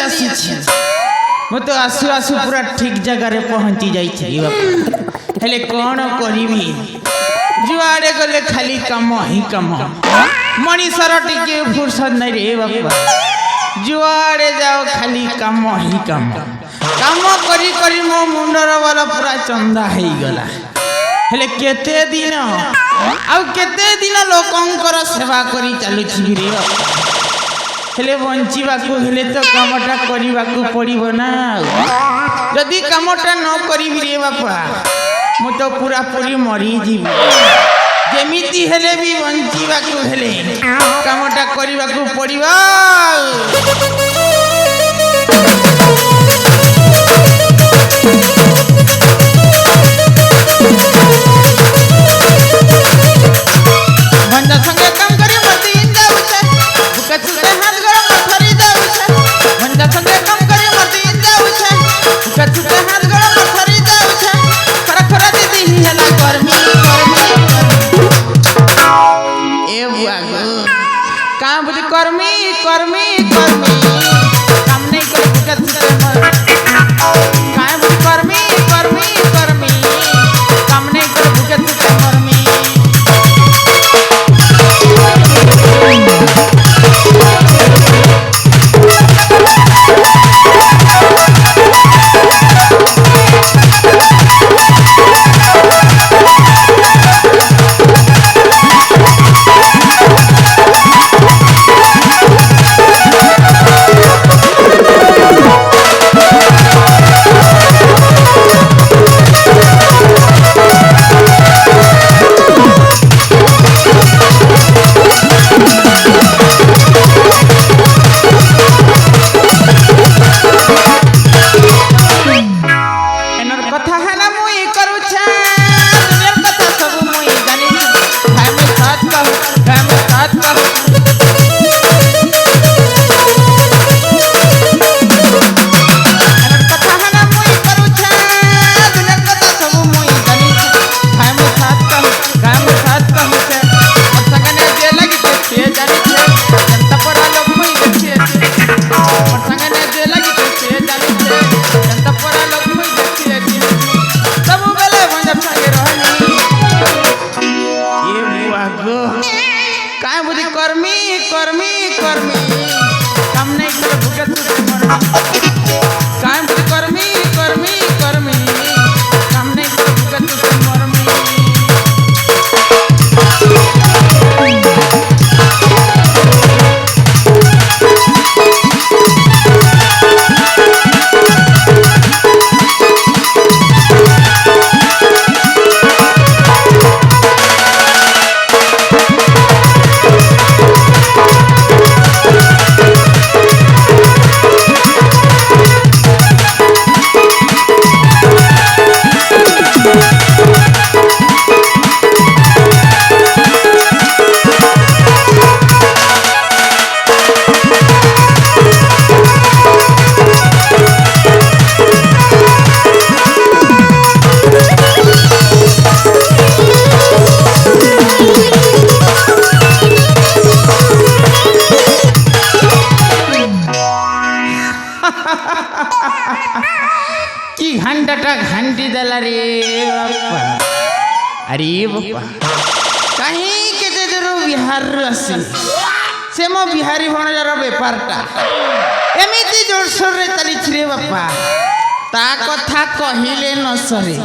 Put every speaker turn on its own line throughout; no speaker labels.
आसी मु तो आसु आसु पूरा ठीक जगह रे पहुंची जाई हेले कौन करिबी जुआड़े गले खाली कम ही कम मनीषर टिके फुर्सत नहीं रे बापा जुआड़े जाओ खाली कम ही कम काम करी करी मो मुंडर वाला पूरा चंदा हो गला हेले केते दिन लोकंकर सेवा करी चलुछि रे हेले बंचिबा को हेले तो कामटा करिबा को पड़िबो ना यदि कामटा न करिबी रे बापा मु तो पूरा पूरी मरी जीवी जेमिति हेले भी बंचिबा को हेले कामटा करिबा को पड़िबो बंदा संगे काम करी मती जाऊ छे बुका छुटे हाथ गरम मथरी जाऊ छे बंदा संगे काम करी मती जाऊ छे बुका छुटे हाथ गरम मथरी जाऊ छे खरा खरा दीदी हेला गर्मी ए बुआ गो का बुदी कर्मी कर्मी कर्मी काम नहीं करे बुका छुटे मर का बुदी कर्मी कर्मी कर्मी काम नहीं करे बुका छुटे मरमी की घंटाटा घंटी दला रे बापा अरे बापा कहीं केते दूर बिहार आसी से मो बिहारी भणजार बेपारटा एमिति जोरसोर रे चली रे बापा ता कथा कहिले न सरे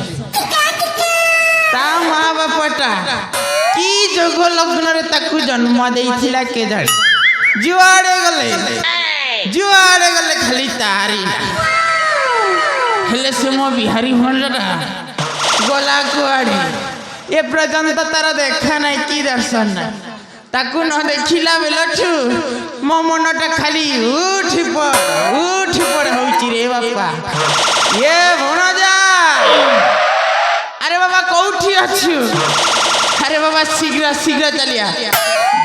ता मां बापाटा की जोग लग्न रे ताकू जन्म देइथिला के जाय जुआड़े गले खाली तारी हेले से मो बिहारी भणजार गला कुआड़ी ए पर्यंत तार देखा नहीं की दर्शन ना ताकू न देखिला बेलठू मो मनटा खाली उठी पड़ होउची रे बापा ये भणजा अरे बाबा कौठी अछु अरे बाबा शीघ्र शीघ्र चलिया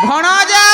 भणजा